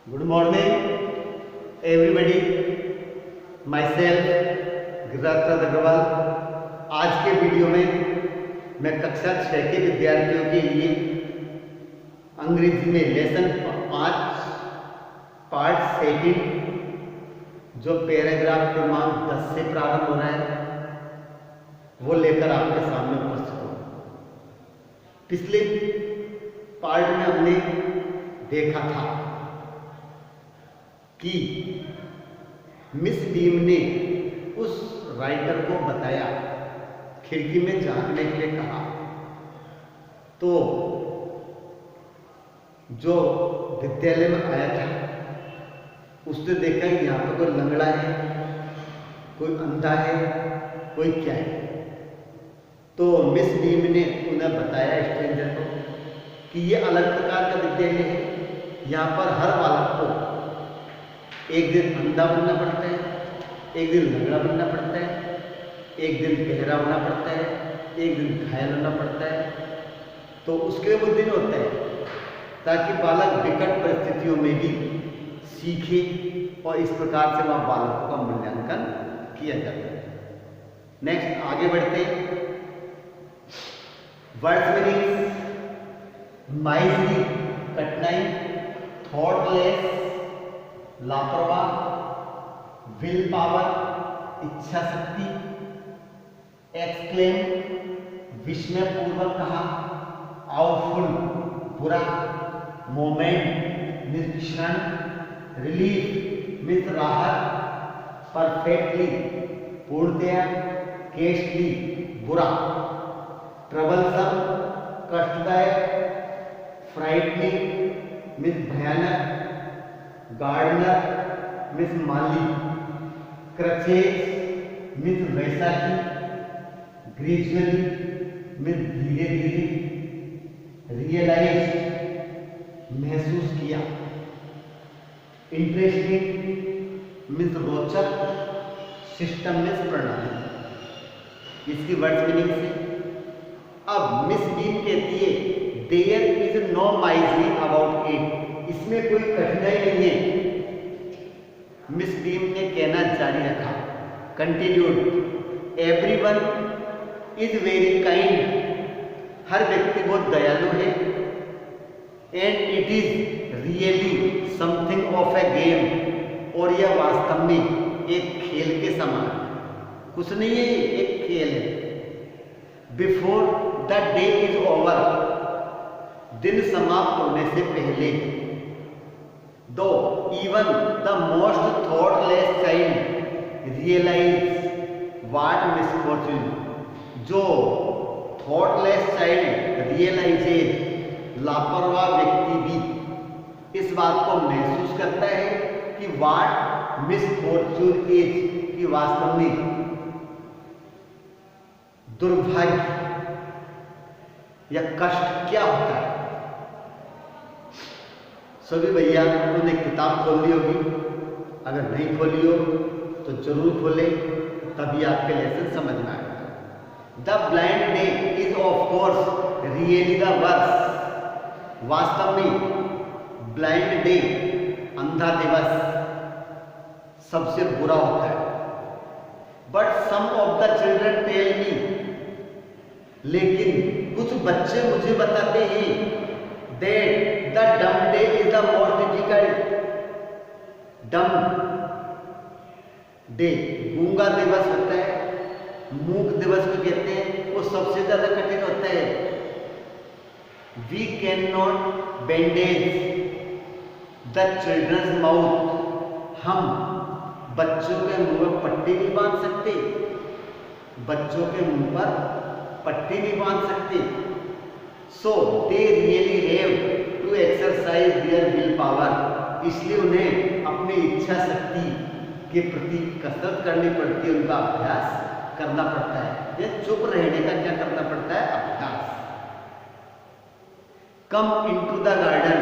Good morning everybody, myself Giriraj Agarwal. आज के video में मैं कक्षा 6 के विद्यार्थियों के लिए अंग्रेजी में लेसन 5 पार्ट 2 जो पैराग्राफ क्रमांक 10 से प्रारंभ हो रहा है वो लेकर आपके सामने उपस्थित हूँ। पिछले पार्ट में हमने देखा था कि मिस डीम ने उस राइटर को बताया, खिड़की में झांकने के लिए कहा, तो जो विद्यालय में आया था उसने देखा कि यहाँ पर कोई लंगड़ा है, कोई अंधा है, कोई क्या है। तो मिस डीम ने उन्हें बताया स्ट्रेंजर को कि ये अलग प्रकार का विद्यालय है, यहाँ पर हर बालक को एक दिन अंधा बनना पड़ता है, एक दिन लंगड़ा बनना पड़ता है, एक दिन बहरा होना पड़ता है, एक दिन घायल होना पड़ता है। तो उसके वो दिन होता है ताकि बालक विकट परिस्थितियों में भी सीखे और इस प्रकार से वह बालकों का मूल्यांकन किया जाता है। नेक्स्ट आगे बढ़ते हैं। वर्ड्स मीनिंग्स: माइजली कठिनाई, थॉटलेस लापरवाह, विल पावर इच्छा शक्ति, एक्सक्लेम विस्मयपूर्वक कहा, आउटफुल बुरा, मोमेंट निरीक्षण, रिलीफ मिस राहत, परफेक्टली पूर्णतया, केसली बुरा, ट्रबलसम कष्टदायक, फ्राइटनिंग मिस भयानक, गार्डनर मिस माली, क्रचेज मिस वैसाखी, ग्रेजुअली मिस धीरे धीरे, रियलाइज महसूस किया, इंटरेस्टिंग मिस रोचक, सिस्टम मिस प्रणाली। इसकी वर्ड्स मीनिंग से अब मिस डीम कहती है there is no misery about it, इसमें कोई कठिनाई नहीं है। मिस डीम ने कहना जारी रखा, continued, everyone is very kind, हर व्यक्ति बहुत दयालु है, and it is really something of a game, और यह वास्तव में एक खेल के समान, कुछ नहीं है, एक खेल है। Before the day is over, दिन समाप्त होने से पहले, though even the most thoughtless child realize what misfortune, जो थॉटलेस चाइल्ड रियलाइजेज, लापरवाह व्यक्ति भी इस बात को महसूस करता है कि व्हाट मिसफॉर्चून इज, कि वास्तव में दुर्भाग्य या कष्ट क्या होता है। सभी भैया उन्होंने किताब खोल ली होगी, अगर नहीं खोली हो तो जरूर खोलें, तभी आपके लेसन समझ में आएगा। The blind day is of course really the worst, वास्तव में ब्लाइंड डे, अंधा दिवस सबसे बुरा होता है। But some of the children tell me, लेकिन कुछ बच्चे मुझे बताते हैं that the dumb day is the most difficult, dumb day गूंगा दिवस होता है, मूक दिवस को कहते हैं, वो सबसे ज्यादा कठिन होता है। We cannot bandage the children's mouth, हम बच्चों के मुंह पर पट्टी नहीं बांध सकते, बच्चों के मुंह पर पट्टी नहीं बांध सकते। So they really have to exercise their willpower, इसलिए उन्हें अपनी इच्छा शक्ति के प्रति कसरत करनी पड़ती है, उनका अभ्यास करना पड़ता है, या चुप रहने का क्या करना पड़ता है, अभ्यास। कम इनटू द गार्डन,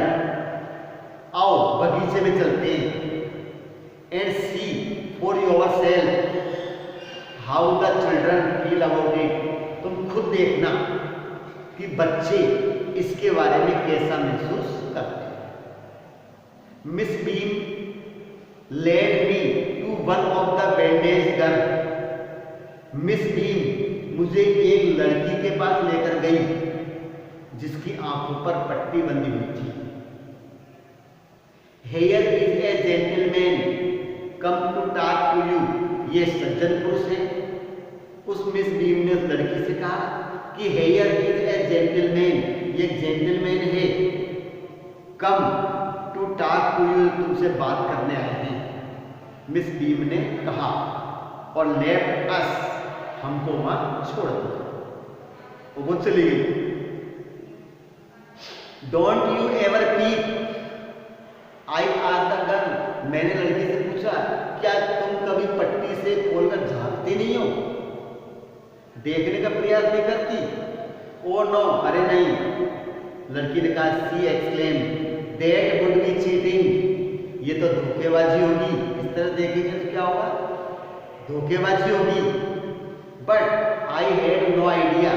आओ बगीचे में चलते हैं, and see for yourself, how the children feel about it, तुम खुद देखना कि बच्चे इसके बारे में कैसा महसूस करते हैं। Miss Beam led me to one of the bandage girl. Miss Beam मुझे एक लड़की के पास लेकर गई जिसकी आंखों पर पट्टी बंधी हुई थी। Here is a gentleman come to talk to you। ये सज्जन पुरुष है। उस मिस बीम ने उस लड़की से कहा कि here is a gentleman, ये जेंटलमैन है, come to talk to you, तुमसे बात करने आए हैं। मिस बीम ने कहा और left us, हमको वहां छोड़ दिया। वो चली गई। Don't you ever peep? I asked the girl, मैंने लड़की से पूछा क्या तुम कभी पट्टी से खोलकर झांकती नहीं हो, देखने का प्रयास नहीं करती? ओ नो, अरे नहीं। लड़की ने कहा she exclaimed that would be cheating, ये तो धोखेबाजी होगी। इस तरह देखेंगे तो क्या होगा? धोखेबाजी होगी। But I had no idea,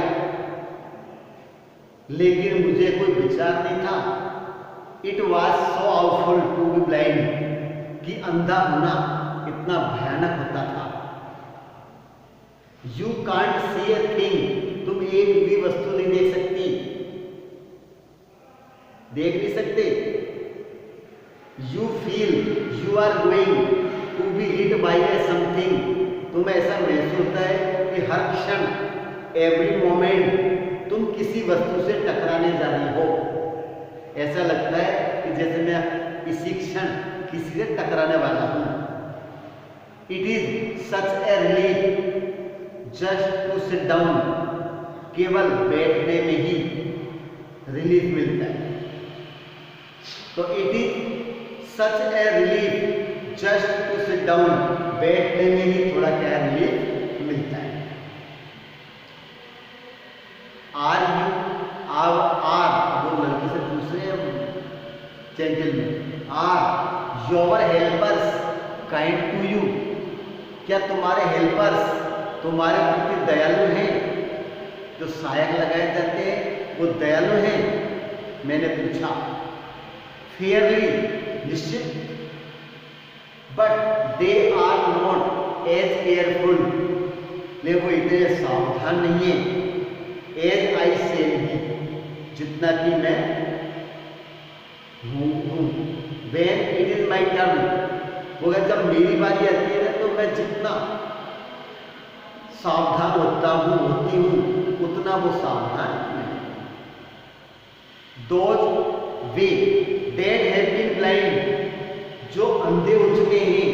लेकिन मुझे कोई विचार नहीं था। It was so awful to be blind, कि अंधा होना इतना भयानक होता था। You can't see a thing, तुम एक भी वस्तु नहीं देख सकती, देख नहीं सकते। You feel you are going to be hit by a something, तुम्हें ऐसा महसूस होता है कि हर क्षण एवरी मोमेंट तुम किसी वस्तु से टकराने जा रही हो। ऐसा लगता है कि जैसे मैं इसी क्षण किसी से टकराने वाला हूं। It is such a relief just to sit down, केवल बैठने में ही रिलीफ मिलता है। तो it is such a relief just to sit down, बैठने में ही थोड़ा क्या रिलीफ मिलता है। आर यू आर वो लड़की से पूछ रहे हैं gentleman, are your helpers kind to you, क्या तुम्हारे हेल्पर्स तुम्हारे प्रति दयालु हैं? जो सहायक लगाए जाते हैं वो दयालु हैं? मैंने पूछा। फेयरली, निश्चित। But they are not as careful, लेकिन वो इतने सावधान नहीं है। एज आई सेड ही, जितना कि मैं हूँ। When it is my turn, वो जब मेरी बारी आती है तो मैं जितना सावधान होता हूँ होती हूँ उतना वो सावधान नहीं। Those we that have been blind, जो अंधे हो चुके हैं,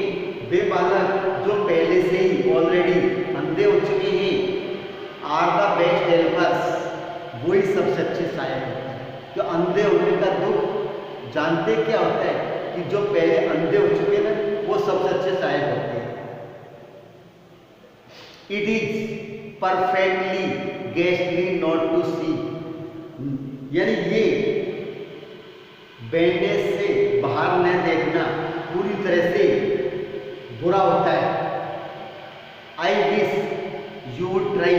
वे बालक जो पहले से ही ऑलरेडी अंधे हो चुके हैं, आर द बेस्ट हेल्पर्स, वही सबसे अच्छे सहायक होते हैं। जो अंधे होने का दुख जानते क्या होता है कि जो पहले अंधे हो चुके हैं वो सबसे अच्छे सहायक होते हैं। It is perfectly ghastly not to see, यानी ये बैंडेज से बाहर न देखना पूरी तरह से बुरा होता है। I wish you would try,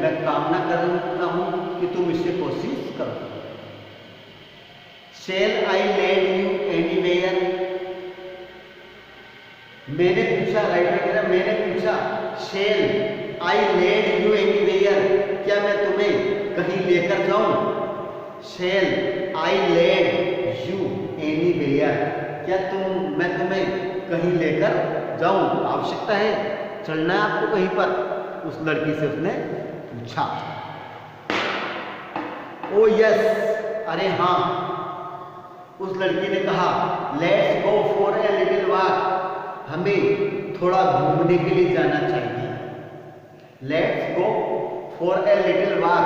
मैं कामना करता हूं कि तुम इससे कोशिश करो। Shall I lend you anywhere? मैंने पूछा, राइट में कह रहा मैंने पूछा Shall I lend you anywhere? क्या मैं तुम्हें कहीं लेकर जाऊं? Shall I lend you anywhere? क्या मैं तुम्हें कहीं लेकर जाऊं? आवश्यकता है, चलना है आपको कहीं पर? उस लड़की से उसने पूछा। ओ यस, अरे हाँ। उस लड़की ने कहा let's go for a little walk, हमें थोड़ा घूमने के लिए जाना चाहिए। Let's go for a little walk,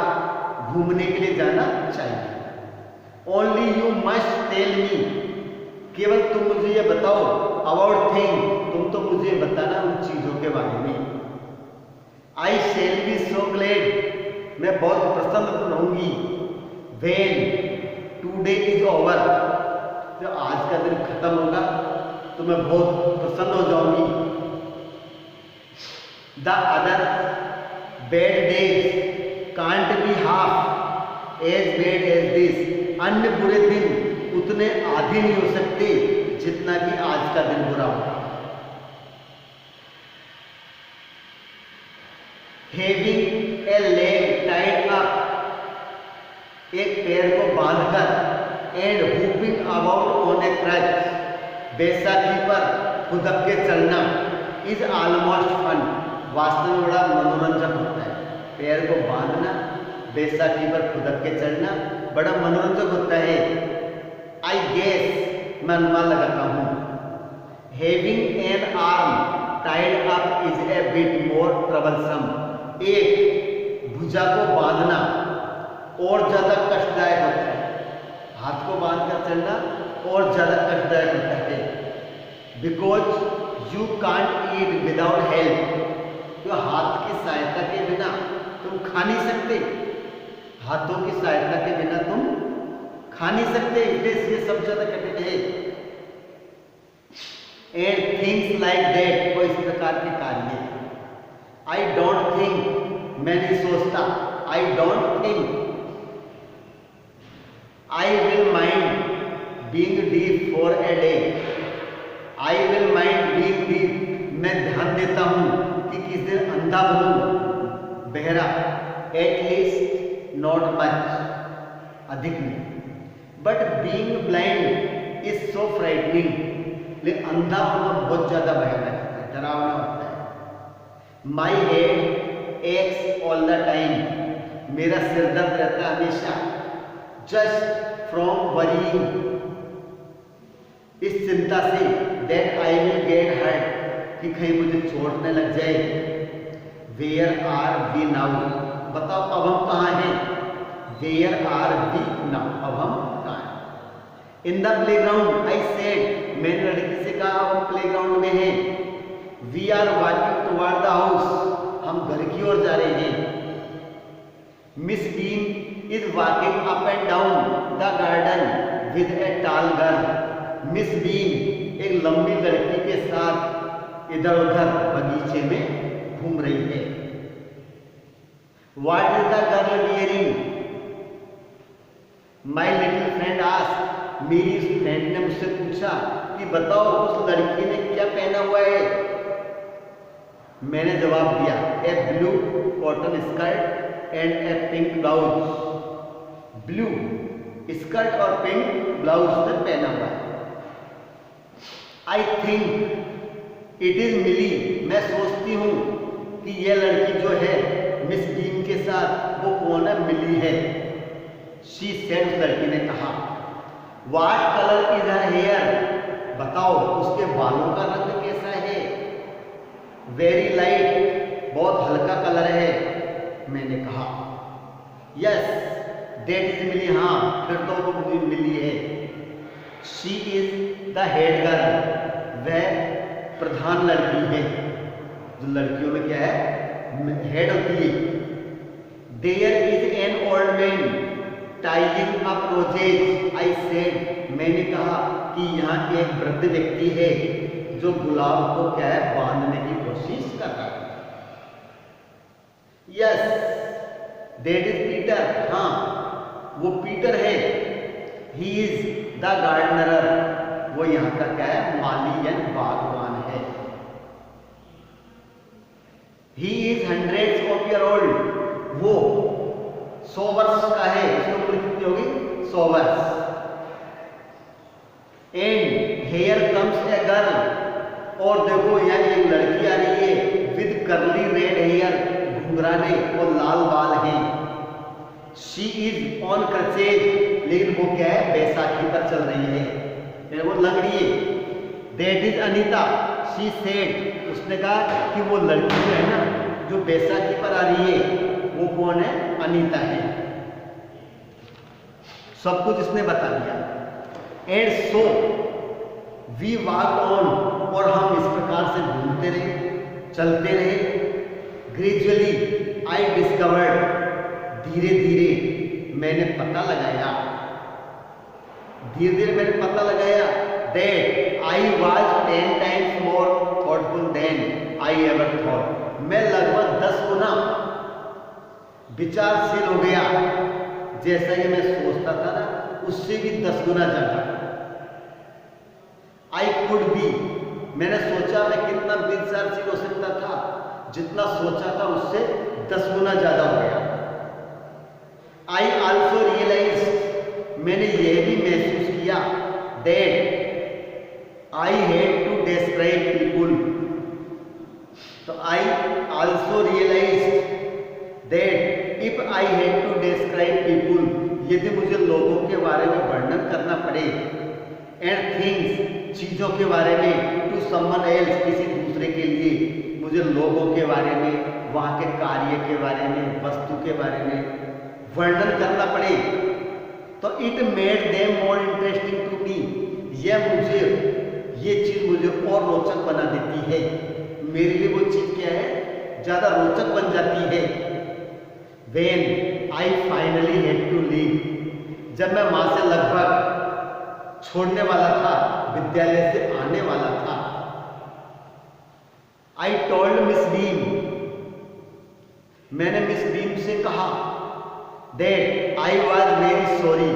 घूमने के लिए जाना चाहिए। Only you must tell me, केवल तुम मुझे ये बताओ अबाउट थिंग, तुम तो मुझे बताना उन चीजों के बारे में। आई शैल बी सो ग्लैड, मैं बहुत प्रसन्न रहूंगी। व्हेन टुडे इज ओवर, जब आज का दिन खत्म होगा तो मैं बहुत प्रसन्न हो जाऊंगी। The other bad days can't be half, as bad as this, अन्य बुरे दिन उतने आधे नहीं हो सकते जितना कि आज का दिन बुरा होगा। Having a leg tied up, एक पैर को बांधकर, and hopping about on a crutch, बैसाखी पर खुदक के चलना, इज ऑलमोस्ट फन, वास्तव में बड़ा मनोरंजक होता है। पैर को बांधना, बैसाखी पर खुदक के चढ़ना बड़ा मनोरंजक होता है। आई गेस, मैं अनुमान लगाता हूँ, having an arm tied up is a bit more troublesome, एक भुजा को बांधना और ज्यादा कष्टदायक होता है। हाथ को बांधकर चलना और ज्यादा कष्टदायक होता है। Because you can't eat without help, तो हाथ की सहायता के बिना तुम खा नहीं सकते, हाथों की सहायता के बिना तुम खा नहीं सकते, इसलिए ये सब ज्यादा कठिन है। एंड थिंग्स लाइक दैट, वो इस प्रकार के कार्य। आई डोंट थिंक, मैं नहीं सोचता, I don't think, I will mind being deep for a day, I will mind being deep, मैं ध्यान देता हूं कि किस दिन अंधा बनूं, बहरा, एट लीस्ट नॉट मच, अधिक नहीं, but being blind is so frightening, लेकिन अंधा होना बहुत ज्यादा भयानक है, डरावना होता है। My head x all the time, मेरा सिर दर्द रहता है हमेशा, जस्ट फ्रॉम वरीइंग, इस चिंता से, that I will get hurt, कि कहीं मुझे चोट न लग जाए। वेयर आर वी नाउ, बताओ अब हम कहाँ हैं, वेयर आर वी नाउ, अब हम कहाँ हैं। In the playground, I said, मैंने लड़की से कहा हम प्लेग्राउंड में हैं। We are walking toward the house, हम घर की ओर जा रहे हैं। Miss Bean is walking up and down the garden with a tall girl, Miss Bean एक लंबी लड़की के साथ इधर उधर बगीचे में घूम रही है। What is the girl wearing? My little friend asked, मेरी उस फ्रेंड ने मुझसे पूछा कि बताओ उस लड़की ने क्या पहना हुआ है। मैंने जवाब दिया, a blue cotton skirt and a pink blouse, blue skirt और पिंक ब्लाउज उसने पहना हुआ है। I think it is Millie, मैं सोचती हूँ कि यह लड़की जो है मिस बीन के साथ वो कौन है, मिली है। शी सेड, उस लड़की ने कहा। What colour is her hair, बताओ उसके बालों का रंग कैसा है। वेरी लाइट, बहुत हल्का कलर है, मैंने कहा। यस दैट इज मिली, हाँ फिर तो वो मुझे मिली है। She is the head girl, वह प्रधान लड़की है। जो लड़कियों में क्या है, हेड होती है। There is an old man tying up roses, I said, मैंने कहा कि यहाँ एक वृद्ध व्यक्ति है जो गुलाब को क्या है, बांधने की कोशिश कर रहा है। यस दैट इज पीटर, हाँ वो पीटर है। ही इज द गार्डनर, वो यहाँ का क्या है, माली या बागवान है। He is hundreds of year old, वो 100 वर्ष का है। इसकी उम्र कितनी होगी, 100 वर्ष। And here comes a girl, और देखो यहाँ एक लड़की आ रही है विद कर्ली रेड हेयर, घुंघराले और लाल बाल हैं। शी इज ऑन क्रचेज, लेकिन वो क्या है, बैसाखी पर चल रही है, वो लंगड़ी है। That is Anita, she said, उसने कहा कि वो लड़की जो है ना जो बैसाखी पर आ रही है वो कौन है, अनीता है। सब कुछ इसने बता दिया। And so we walk on, और हम इस प्रकार से घूमते रहे, चलते रहे। ग्रेजुअली आई डिस्कवर्ड, धीरे धीरे मैंने पता लगाया, धीरे धीरे मैंने पता लगाया that I was 10 times more thoughtful than I ever thought, मैं लगभग 10 गुना विचारशील हो गया जैसा कि मैं सोचता था ना, उससे भी 10 गुना ज़्यादा। आई कुड बी, मैंने सोचा मैं कितना विचारशील हो सकता था, जितना सोचा था उससे 10 गुना ज़्यादा हो गया। आई ऑल्सो रियलाइज, मैंने यह भी महसूस किया, that I had to describe people. तो I also realise that if I had to describe people, यदि मुझे लोगों के बारे में वर्णन करना पड़े, एंड थिंग्स, चीज़ों के बारे में, टू समवन एल्स, किसी दूसरे के लिए मुझे लोगों के बारे में, वहाँ के कार्य के बारे में, वस्तु के बारे में वर्णन करना पड़े, तो it made them more interesting to me, ये चीज़ मुझे और रोचक बना देती है। मेरे लिए वो चीज़ क्या है, ज़्यादा रोचक बन जाती है। When I finally had to leave, जब मैं वहाँ से लगभग छोड़ने वाला था, विद्यालय से आने वाला था, I told मिस बीम, मैंने मिस बीम से कहा, that I was very sorry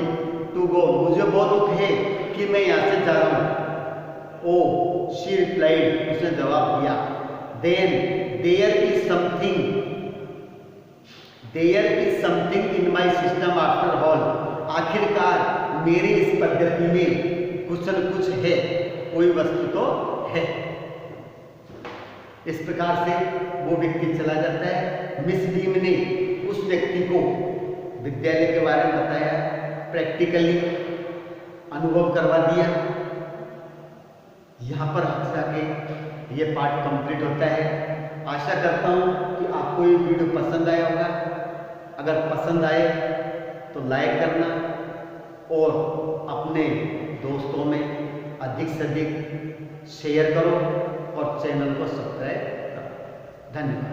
to go, मुझे बहुत दुख है कि मैं यहाँ से जा रहा हूँ। Oh, she replied, उसने जवाब दिया, then there is something in my system after all, आखिरकार मेरी इस पद्धति में कुछ न कुछ है, कोई वस्तु तो है। इस प्रकार से वो व्यक्ति चला जाता है। मिस बीम ने उस व्यक्ति को विद्यालय के बारे में बताया, प्रैक्टिकली अनुभव करवा दिया। यहाँ पर जाके ये पार्ट कंप्लीट होता है। आशा करता हूँ कि आपको ये वीडियो पसंद आया होगा। अगर पसंद आए तो लाइक करना और अपने दोस्तों में अधिक से अधिक शेयर करो और चैनल को सब्सक्राइब करो। धन्यवाद।